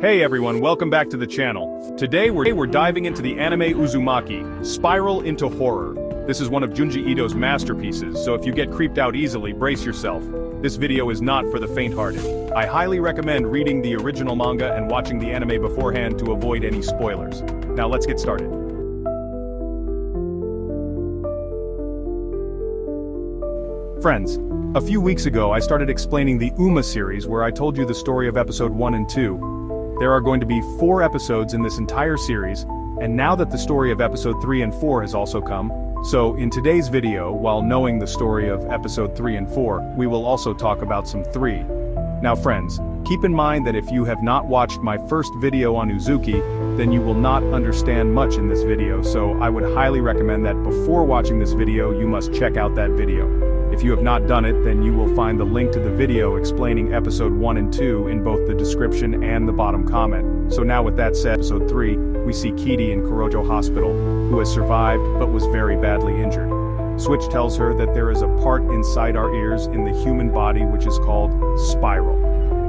Hey everyone, welcome back to the channel. Today we're diving into the anime Uzumaki, Spiral into Horror. This is one of Junji Ito's masterpieces, so if you get creeped out easily, brace yourself. This video is not for the faint-hearted. I highly recommend reading the original manga and watching the anime beforehand to avoid any spoilers. Now let's get started. Friends, a few weeks ago I started explaining the Uma series where I told you the story of episode 1 and 2. There are going to be 4 episodes in this entire series, and now that the story of episode 3 and 4 has also come, so in today's video, while knowing the story of episode 3 and 4, we will also talk about some 3. Now friends, keep in mind that if you have not watched my first video on Uzumaki, then you will not understand much in this video, so I would highly recommend that before watching this video you must check out that video. If you have not done it, then you will find the link to the video explaining episode 1 and 2 in both the description and the bottom comment. So now with that said, episode 3, we see Kidri in Korozu hospital, who has survived but was very badly injured. Suichi tells her that there is a part inside our ears in the human body which is called spiral.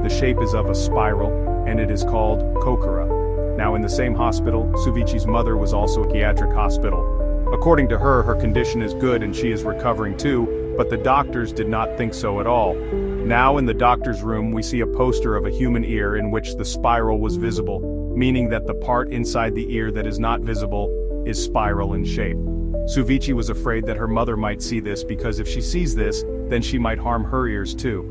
The shape is of a spiral, and it is called kokura. Now in the same hospital, Suichi's mother was also a psychiatric hospital. According to her, her condition is good and she is recovering too, but the doctors did not think so at all. Now in the doctor's room we see a poster of a human ear in which the spiral was visible, meaning that the part inside the ear that is not visible is spiral in shape. Suichi was afraid that her mother might see this because if she sees this, then she might harm her ears too.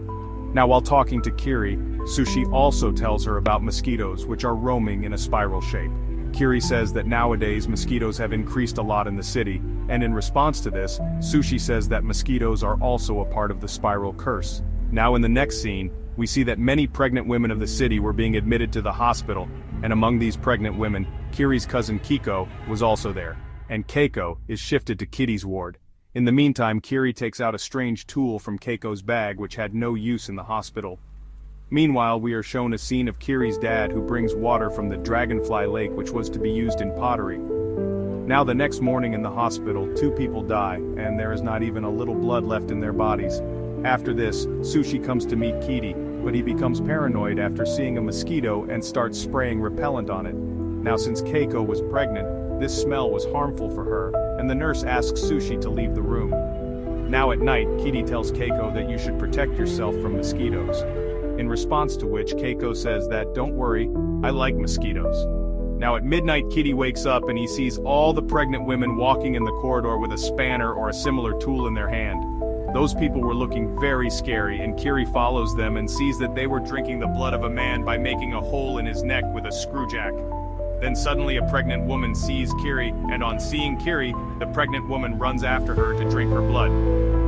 Now while talking to Kidri, Suichi also tells her about mosquitoes which are roaming in a spiral shape. Kidri says that nowadays mosquitoes have increased a lot in the city, and in response to this, Suichi says that mosquitoes are also a part of the spiral curse. Now in the next scene, we see that many pregnant women of the city were being admitted to the hospital, and among these pregnant women, Kiri's cousin Kiko was also there, and Keiko is shifted to Kitty's ward. In the meantime, Kidri takes out a strange tool from Keiko's bag which had no use in the hospital. Meanwhile, we are shown a scene of Kiri's dad who brings water from the Dragonfly Lake which was to be used in pottery. Now the next morning in the hospital, 2 people die, and there is not even a little blood left in their bodies. After this, Suichi comes to meet Kidri, but he becomes paranoid after seeing a mosquito and starts spraying repellent on it. Now since Keiko was pregnant, this smell was harmful for her, and the nurse asks Suichi to leave the room. Now at night, Kidri tells Keiko that you should protect yourself from mosquitoes. In response to which, Keiko says that, "Don't worry, I like mosquitoes." Now at midnight, Kidri wakes up and he sees all the pregnant women walking in the corridor with a spanner or a similar tool in their hand. Those people were looking very scary, and Kidri follows them and sees that they were drinking the blood of a man by making a hole in his neck with a screwjack. Then suddenly a pregnant woman sees Kidri, and on seeing Kidri, the pregnant woman runs after her to drink her blood.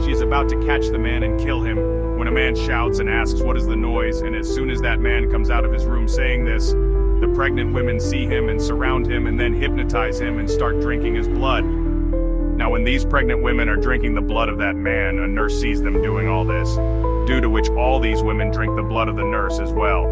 She is about to catch the man and kill him, when a man shouts and asks what is the noise, and as soon as that man comes out of his room saying this, the pregnant women see him and surround him and then hypnotize him and start drinking his blood. Now when these pregnant women are drinking the blood of that man, a nurse sees them doing all this, due to which all these women drink the blood of the nurse as well.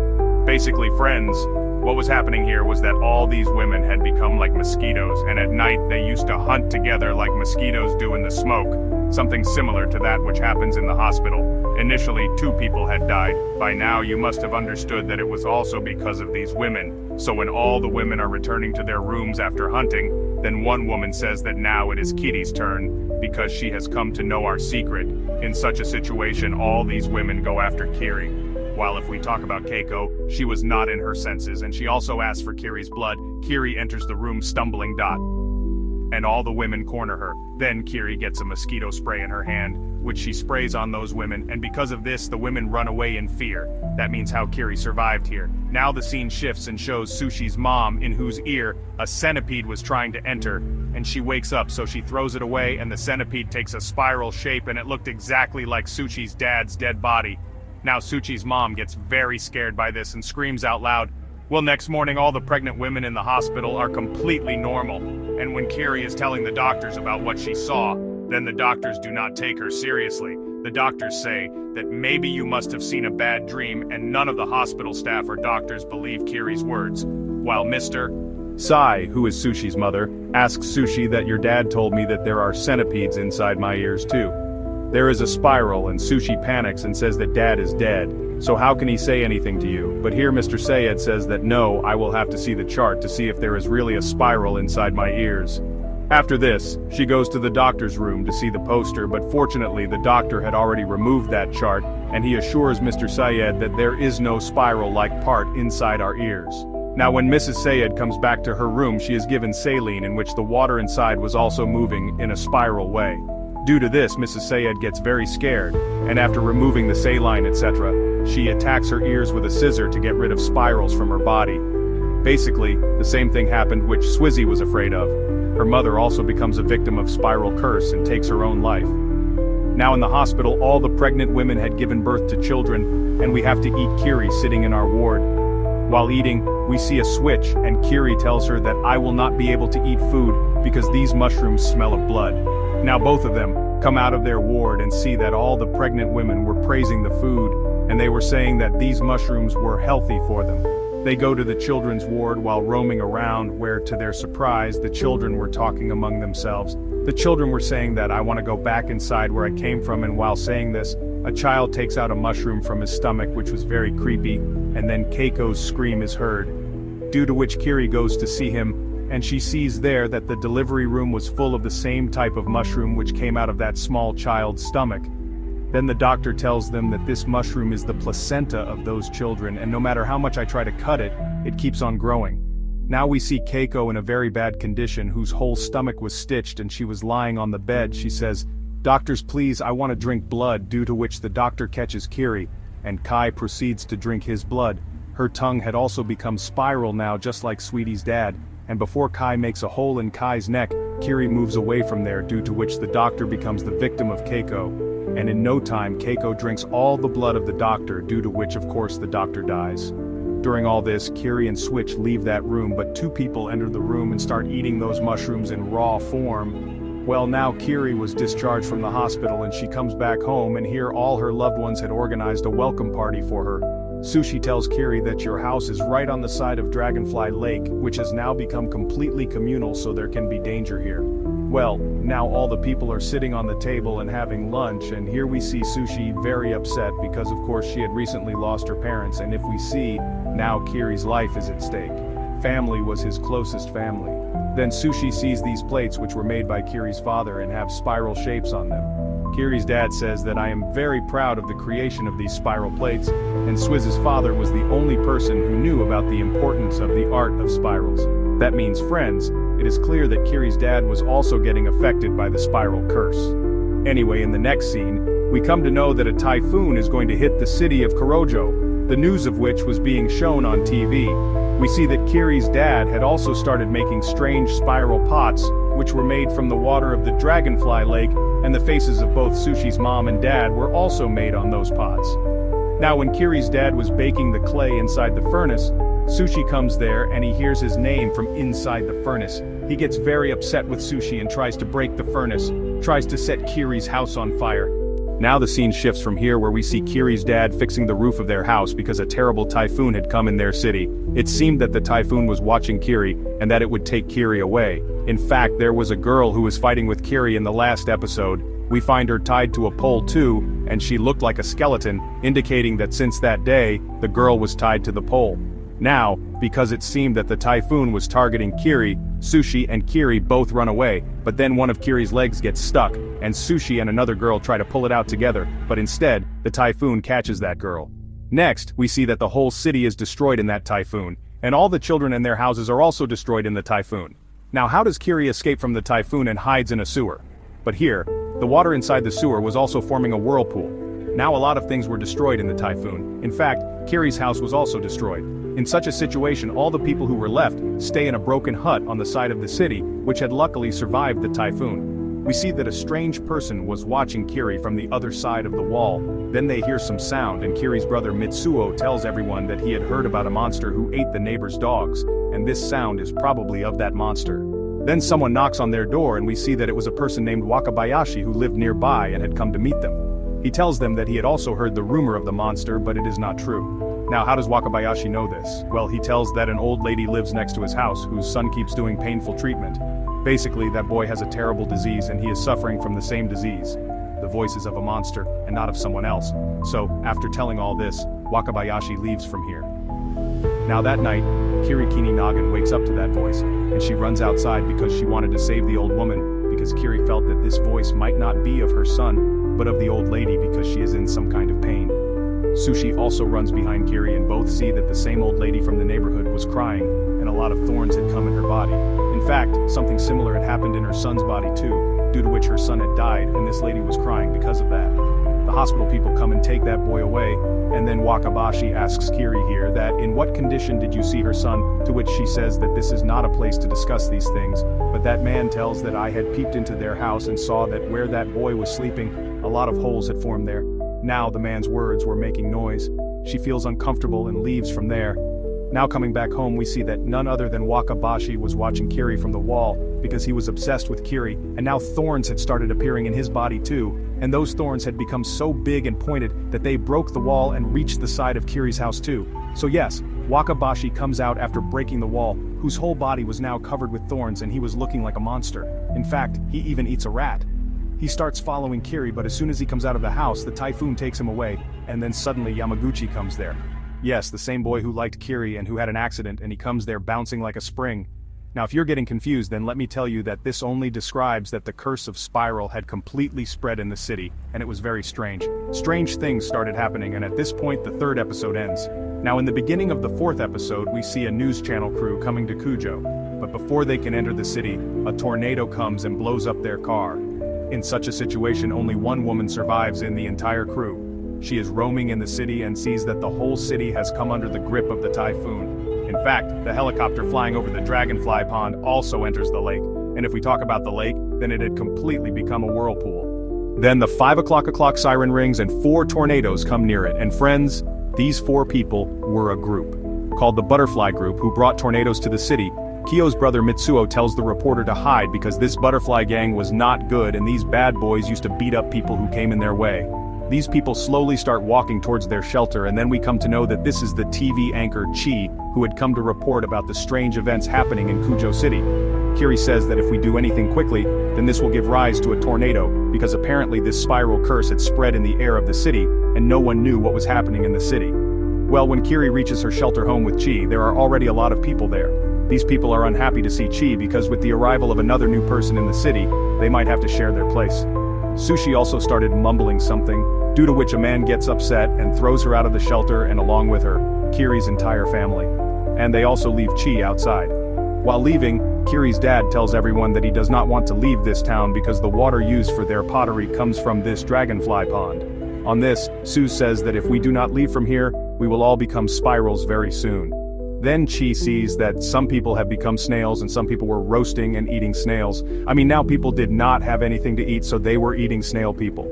Basically, friends, what was happening here was that all these women had become like mosquitoes, and at night they used to hunt together like mosquitoes do in the smoke, something similar to that which happens in the hospital. Initially, 2 people had died. By now you must have understood that it was also because of these women. So when all the women are returning to their rooms after hunting, then one woman says that now it is Kidri's turn, because she has come to know our secret. In such a situation, all these women go after Kidri. While if we talk about Keiko, she was not in her senses and she also asks for Kiri's blood. Kidri enters the room stumbling dot. And all the women corner her. Then Kidri gets a mosquito spray in her hand, which she sprays on those women, and because of this the women run away in fear. That means how Kidri survived here. Now the scene shifts and shows Suichi's mom, in whose ear a centipede was trying to enter, and she wakes up, so she throws it away and the centipede takes a spiral shape and it looked exactly like Suichi's dad's dead body. Now Suichi's mom gets very scared by this and screams out loud. Well, next morning all the pregnant women in the hospital are completely normal, and when Kidri is telling the doctors about what she saw, then the doctors do not take her seriously. The doctors say that maybe you must have seen a bad dream, and none of the hospital staff or doctors believe Kiri's words. While Mr. Sai, who is Suichi's mother, asks Suichi that your dad told me that there are centipedes inside my ears too. There is a spiral and Suichi panics and says that Dad is dead, so how can he say anything to you? But here Mr. Sayed says that no, I will have to see the chart to see if there is really a spiral inside my ears. After this, she goes to the doctor's room to see the poster, but fortunately the doctor had already removed that chart, and he assures Mr. Sayed that there is no spiral-like part inside our ears. Now when Mrs. Sayed comes back to her room, she is given saline in which the water inside was also moving in a spiral way. Due to this, Mrs. Sayed gets very scared, and after removing the saline etc., she attacks her ears with a scissor to get rid of spirals from her body. Basically, the same thing happened which Suichi was afraid of. Her mother also becomes a victim of spiral curse and takes her own life. Now in the hospital, all the pregnant women had given birth to children, and we have to eat Kiri sitting in our ward. While eating, we see a switch, and Kiri tells her that I will not be able to eat food because these mushrooms smell of blood. Now both of them come out of their ward and see that all the pregnant women were praising the food, and they were saying that these mushrooms were healthy for them. They go to the children's ward while roaming around, where to their surprise, the children were talking among themselves. The children were saying that I want to go back inside where I came from, and while saying this, a child takes out a mushroom from his stomach, which was very creepy, and then Keiko's scream is heard. Due to which Kiri goes to see him, and she sees there that the delivery room was full of the same type of mushroom which came out of that small child's stomach. Then the doctor tells them that this mushroom is the placenta of those children, and no matter how much I try to cut it, it keeps on growing. Now we see Keiko in a very bad condition, whose whole stomach was stitched and she was lying on the bed. She says, "Doctors please, I want to drink blood," due to which the doctor catches Kiri, and Kai proceeds to drink his blood. Her tongue had also become spiral now, just like Sweetie's dad, and before Kai makes a hole in Kai's neck, Kiri moves away from there, due to which the doctor becomes the victim of Keiko. And in no time Keiko drinks all the blood of the doctor, due to which of course the doctor dies. During all this, Kiri and Switch leave that room, but two people enter the room and start eating those mushrooms in raw form. Well, now Kiri was discharged from the hospital and she comes back home, and here all her loved ones had organized a welcome party for her. Suichi tells Kiri that your house is right on the side of Dragonfly Lake, which has now become completely communal, so there can be danger here. Well, now all the people are sitting on the table and having lunch, and here we see Suichi very upset because of course she had recently lost her parents, and if we see, now Kiri's life is at stake. Family was his closest family. Then Suichi sees these plates which were made by Kiri's father and have spiral shapes on them. Kiri's dad says that I am very proud of the creation of these spiral plates, and Swiz's father was the only person who knew about the importance of the art of spirals. That means, friends, it is clear that Kiri's dad was also getting affected by the spiral curse. Anyway, in the next scene, we come to know that a typhoon is going to hit the city of Korozu, the news of which was being shown on TV. We see that Kiri's dad had also started making strange spiral pots, which were made from the water of the Dragonfly Lake, and the faces of both Suichi's mom and dad were also made on those pots. Now when Kiri's dad was baking the clay inside the furnace, Suichi comes there and he hears his name from inside the furnace. He gets very upset with Suichi and tries to break the furnace, tries to set Kiri's house on fire. Now the scene shifts from here, where we see Kiri's dad fixing the roof of their house because a terrible typhoon had come in their city. It seemed that the typhoon was watching Kiri, and that it would take Kiri away. In fact, there was a girl who was fighting with Kiri in the last episode. We find her tied to a pole too, and she looked like a skeleton, indicating that since that day, the girl was tied to the pole. Now, because it seemed that the typhoon was targeting Kiri, Suichi and Kiri both run away, but then one of Kiri's legs gets stuck, and Suichi and another girl try to pull it out together, but instead, the typhoon catches that girl. Next, we see that the whole city is destroyed in that typhoon, and all the children and their houses are also destroyed in the typhoon. Now how does Kiri escape from the typhoon and hides in a sewer? But here, the water inside the sewer was also forming a whirlpool. Now a lot of things were destroyed in the typhoon. In fact, Kiri's house was also destroyed. In such a situation, all the people who were left stay in a broken hut on the side of the city, which had luckily survived the typhoon. We see that a strange person was watching Kiri from the other side of the wall. Then they hear some sound, and Kiri's brother Mitsuo tells everyone that he had heard about a monster who ate the neighbor's dogs, and this sound is probably of that monster. Then someone knocks on their door, and we see that it was a person named Wakabayashi who lived nearby and had come to meet them. He tells them that he had also heard the rumor of the monster, but it is not true. Now how does Wakabayashi know this? Well, he tells that an old lady lives next to his house, whose son keeps doing painful treatment. Basically, that boy has a terrible disease and he is suffering from the same disease. the voice is of a monster and not of someone else. So, after telling all this, Wakabayashi leaves from here. Now that night, Kirikini Nagan wakes up to that voice, and she runs outside because she wanted to save the old woman, because Kiri felt that this voice might not be of her son, but of the old lady because she is in some kind of pain. Suichi also runs behind Kiri and both see that the same old lady from the neighborhood was crying, and a lot of thorns had come in her body. In fact, something similar had happened in her son's body too, due to which her son had died, and this lady was crying because of that. The hospital people come and take that boy away, and then Wakabashi asks Kiri here that in what condition did you see her son, to which she says that this is not a place to discuss these things, but that man tells that I had peeped into their house and saw that where that boy was sleeping, a lot of holes had formed there. Now the man's words were making noise. She feels uncomfortable and leaves from there. Now coming back home we see that none other than Wakabashi was watching Kiri from the wall, because he was obsessed with Kiri, and now thorns had started appearing in his body too, and those thorns had become so big and pointed that they broke the wall and reached the side of Kiri's house too. So yes, Wakabashi comes out after breaking the wall, whose whole body was now covered with thorns and he was looking like a monster. In fact, he even eats a rat. He starts following Kiri, but as soon as he comes out of the house, the typhoon takes him away, and then suddenly Yamaguchi comes there. Yes, the same boy who liked Kiri and who had an accident, and he comes there bouncing like a spring. Now if you're getting confused, then let me tell you that this only describes that the curse of Spiral had completely spread in the city, and it was very strange. Strange things started happening, and at this point the third episode ends. Now in the beginning of the fourth episode we see a news channel crew coming to Kujo, but before they can enter the city, a tornado comes and blows up their car. In such a situation only one woman survives in the entire crew. She is roaming in the city and sees that the whole city has come under the grip of the typhoon. In fact, the helicopter flying over the Dragonfly Pond also enters the lake, and if we talk about the lake, then it had completely become a whirlpool. Then the 5 o'clock siren rings and 4 tornadoes come near it, and friends, these 4 people were a group called the Butterfly Group who brought tornadoes to the city. Kyo's brother Mitsuo tells the reporter to hide because this butterfly gang was not good and these bad boys used to beat up people who came in their way. These people slowly start walking towards their shelter, and then we come to know that this is the TV anchor Chi, who had come to report about the strange events happening in Kujo City. Kiri says that if we do anything quickly, then this will give rise to a tornado, because apparently this spiral curse had spread in the air of the city, and no one knew what was happening in the city. Well, when Kiri reaches her shelter home with Chi, there are already a lot of people there. These people are unhappy to see Chi because with the arrival of another new person in the city, they might have to share their place. Suichi also started mumbling something, due to which a man gets upset and throws her out of the shelter and along with her, Kiri's entire family. And they also leave Chi outside. While leaving, Kiri's dad tells everyone that he does not want to leave this town because the water used for their pottery comes from this dragonfly pond. On this, Sue says that if we do not leave from here, we will all become spirals very soon. Then Chi sees that some people have become snails and some people were roasting and eating snails. Now people did not have anything to eat, so they were eating snail people.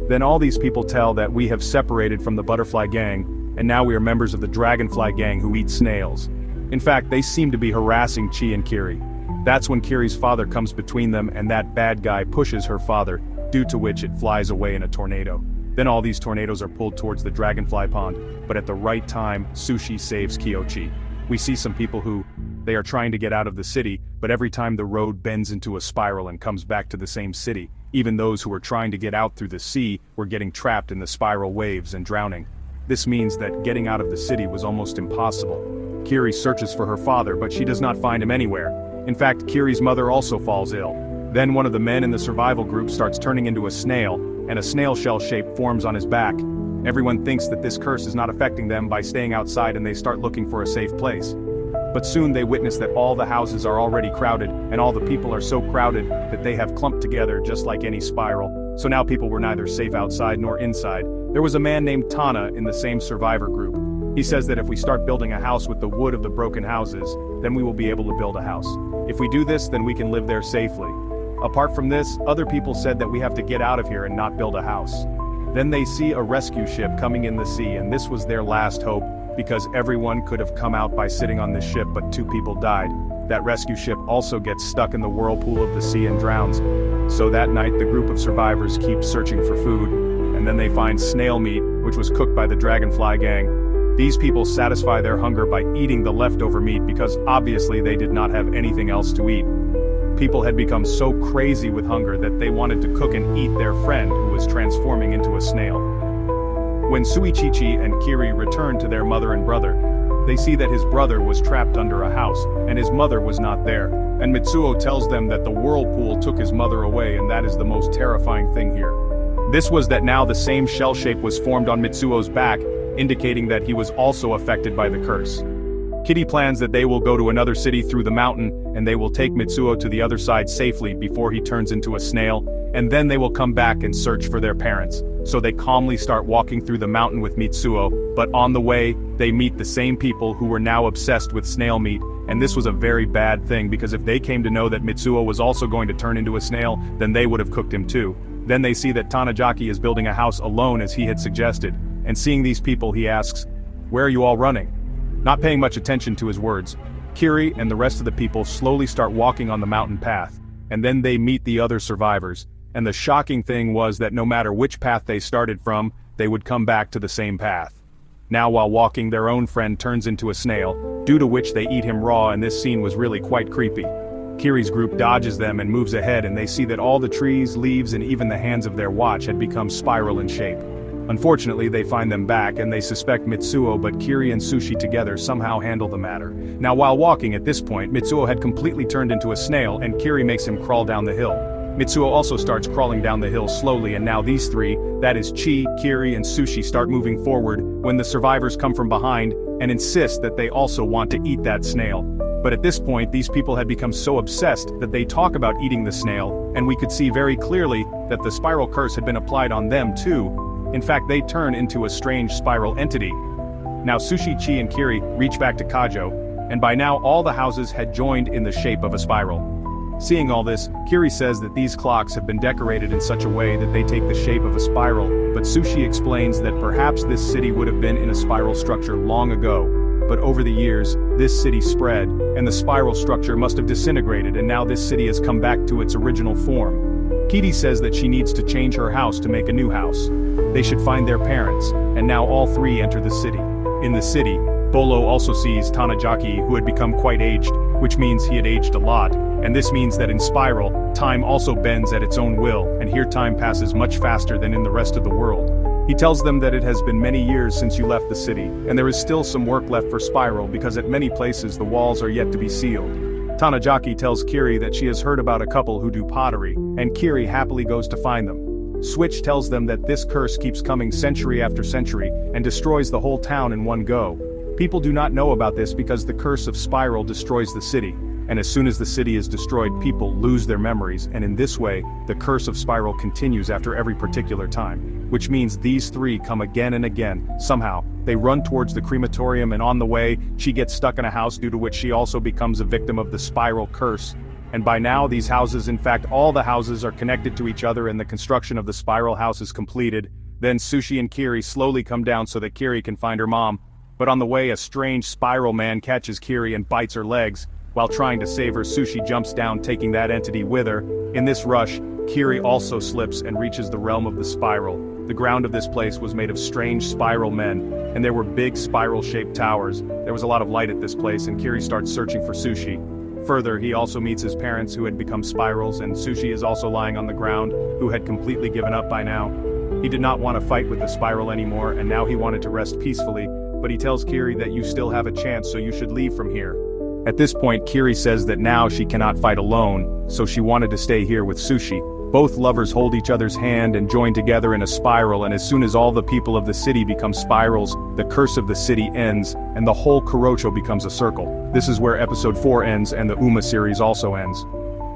Then all these people tell that we have separated from the butterfly gang, and now we are members of the dragonfly gang who eat snails. In fact, they seem to be harassing Chi and Kiri. That's when Kiri's father comes between them and that bad guy pushes her father, due to which it flies away in a tornado. Then all these tornadoes are pulled towards the dragonfly pond, but at the right time, Suichi saves Kyochi. We see some people who, they are trying to get out of the city, but every time the road bends into a spiral and comes back to the same city, even those who were trying to get out through the sea were getting trapped in the spiral waves and drowning. This means that getting out of the city was almost impossible. Kiri searches for her father, but she does not find him anywhere. In fact, Kiri's mother also falls ill. Then one of the men in the survival group starts turning into a snail, and a snail shell shape forms on his back. Everyone thinks that this curse is not affecting them by staying outside, and they start looking for a safe place. But soon they witness that all the houses are already crowded, and all the people are so crowded that they have clumped together just like any spiral. So now people were neither safe outside nor inside. There was a man named Tana in the same survivor group. He says that if we start building a house with the wood of the broken houses, then we will be able to build a house. If we do this, then we can live there safely. Apart from this, other people said that we have to get out of here and not build a house. Then they see a rescue ship coming in the sea, and this was their last hope, because everyone could have come out by sitting on this ship, but 2 people died. That rescue ship also gets stuck in the whirlpool of the sea and drowns. So that night the group of survivors keep searching for food, and then they find snail meat, which was cooked by the dragonfly gang. These people satisfy their hunger by eating the leftover meat because obviously they did not have anything else to eat. People had become so crazy with hunger that they wanted to cook and eat their friend who was transforming into a snail. When Suichi and Kidri returned to their mother and brother, they see that his brother was trapped under a house, and his mother was not there. And Mitsuo tells them that the whirlpool took his mother away, and that is the most terrifying thing here. This was that now the same shell shape was formed on Mitsuo's back, indicating that he was also affected by the curse. Kidri plans that they will go to another city through the mountain, and they will take Mitsuo to the other side safely before he turns into a snail, and then they will come back and search for their parents. So they calmly start walking through the mountain with Mitsuo, but on the way, they meet the same people who were now obsessed with snail meat, and this was a very bad thing because if they came to know that Mitsuo was also going to turn into a snail, then they would have cooked him too. Then they see that Tanijaki is building a house alone as he had suggested, and seeing these people he asks, "Where are you all running?" Not paying much attention to his words, Kidri and the rest of the people slowly start walking on the mountain path, and then they meet the other survivors, and the shocking thing was that no matter which path they started from, they would come back to the same path. Now while walking, their own friend turns into a snail, due to which they eat him raw, and this scene was really quite creepy. Kiri's group dodges them and moves ahead, and they see that all the trees, leaves, and even the hands of their watch had become spiral in shape. Unfortunately, they find them back and they suspect Mitsuo, but Kidri and Suichi together somehow handle the matter. Now while walking at this point, Mitsuo had completely turned into a snail and Kidri makes him crawl down the hill. Mitsuo also starts crawling down the hill slowly, and now these three, that is Chi, Kidri and Suichi, start moving forward when the survivors come from behind and insist that they also want to eat that snail. But at this point, these people had become so obsessed that they talk about eating the snail, and we could see very clearly that the spiral curse had been applied on them too. In fact, they turn into a strange spiral entity. Now Suichi, Chi and Kidri reach back to Kajo, and by now all the houses had joined in the shape of a spiral. Seeing all this, Kidri says that these clocks have been decorated in such a way that they take the shape of a spiral, but Suichi explains that perhaps this city would have been in a spiral structure long ago. But over the years, this city spread, and the spiral structure must have disintegrated, and now this city has come back to its original form. Kidri says that she needs to change her house to make a new house. They should find their parents, and now all three enter the city. In the city, Bolo also sees Tanijaki, who had become quite aged, which means he had aged a lot, and this means that in Spiral, time also bends at its own will, and here time passes much faster than in the rest of the world. He tells them that it has been many years since you left the city, and there is still some work left for Spiral because at many places the walls are yet to be sealed. Tanijaki tells Kidri that she has heard about a couple who do pottery, and Kidri happily goes to find them. Switch tells them that this curse keeps coming century after century and destroys the whole town in one go. People do not know about this because the curse of Spiral destroys the city, and as soon as the city is destroyed, people lose their memories, and in this way, the curse of Spiral continues after every particular time, which means these three come again and again. Somehow, they run towards the crematorium, and on the way, she gets stuck in a house due to which she also becomes a victim of the Spiral curse. And by now these houses, in fact all the houses, are connected to each other and the construction of the spiral house is completed. Then Suichi and Kidri slowly come down so that Kidri can find her mom. But on the way a strange spiral man catches Kidri and bites her legs. While trying to save her, Suichi jumps down, taking that entity with her. In this rush, Kidri also slips and reaches the realm of the spiral. The ground of this place was made of strange spiral men, and there were big spiral-shaped towers. There was a lot of light at this place, and Kidri starts searching for Suichi. Further, he also meets his parents who had become spirals, and Suichi is also lying on the ground, who had completely given up by now. He did not want to fight with the spiral anymore, and now he wanted to rest peacefully, but he tells Kidri that you still have a chance, so you should leave from here. At this point, Kidri says that now she cannot fight alone, so she wanted to stay here with Suichi. Both lovers hold each other's hand and join together in a spiral, and as soon as all the people of the city become spirals, the curse of the city ends, and the whole Korocho becomes a circle. This is where episode 4 ends and the Uma series also ends.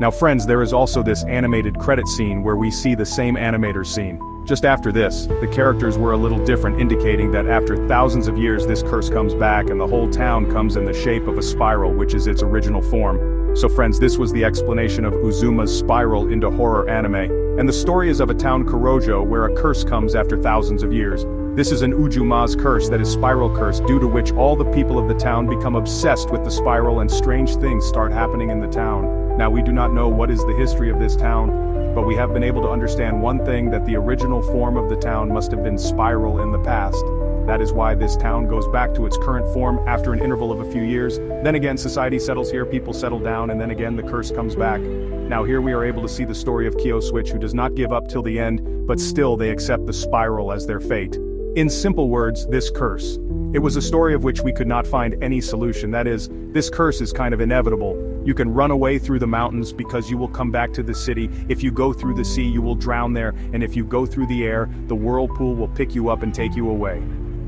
Now friends, there is also this animated credit scene where we see the same animator scene. Just after this, the characters were a little different, indicating that after thousands of years this curse comes back and the whole town comes in the shape of a spiral, which is its original form. So friends, this was the explanation of Uzuma's spiral into horror anime, and the story is of a town Korojo where a curse comes after thousands of years. This is an Ujuma's curse, that is spiral curse, due to which all the people of the town become obsessed with the spiral and strange things start happening in the town. Now we do not know what is the history of this town, but we have been able to understand one thing, that the original form of the town must have been spiral in the past. That is why this town goes back to its current form after an interval of a few years. Then again, society settles here, people settle down, and then again the curse comes back. Now here we are able to see the story of Suichi, who does not give up till the end, but still they accept the spiral as their fate. In simple words, this curse. It was a story of which we could not find any solution. That is, this curse is kind of inevitable. You can run away through the mountains because you will come back to the city. If you go through the sea, you will drown there, and if you go through the air, the whirlpool will pick you up and take you away.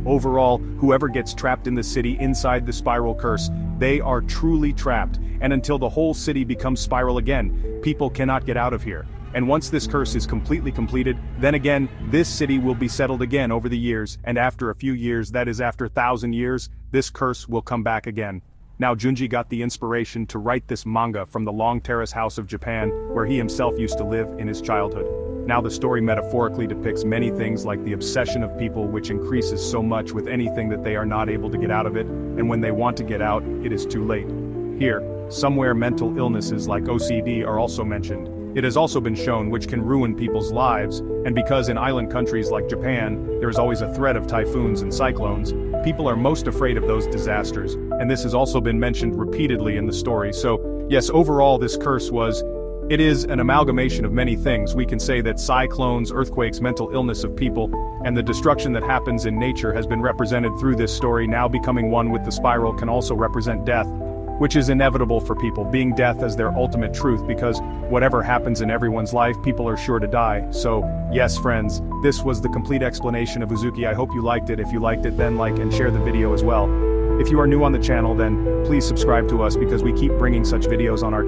Overall, whoever gets trapped in the city inside the spiral curse, they are truly trapped, and until the whole city becomes spiral again, people cannot get out of here. And once this curse is completely completed, then again, this city will be settled again over the years, and after a few years, that is after 1,000 years, this curse will come back again. Now Junji got the inspiration to write this manga from the Long Terrace House of Japan, where he himself used to live in his childhood. Now the story metaphorically depicts many things like the obsession of people which increases so much with anything that they are not able to get out of it, and when they want to get out, it is too late. Here, somewhere mental illnesses like OCD are also mentioned. It has also been shown which can ruin people's lives, and because in island countries like Japan, there is always a threat of typhoons and cyclones, people are most afraid of those disasters, and this has also been mentioned repeatedly in the story. So, yes, overall this curse it is an amalgamation of many things. We can say that cyclones, earthquakes, mental illness of people, and the destruction that happens in nature has been represented through this story. Now becoming one with the spiral can also represent death, which is inevitable for people, being death as their ultimate truth, because whatever happens in everyone's life, people are sure to die. So, yes friends, this was the complete explanation of Uzumaki. I hope you liked it. If you liked it, then like and share the video as well. If you are new on the channel, then please subscribe to us because we keep bringing such videos on our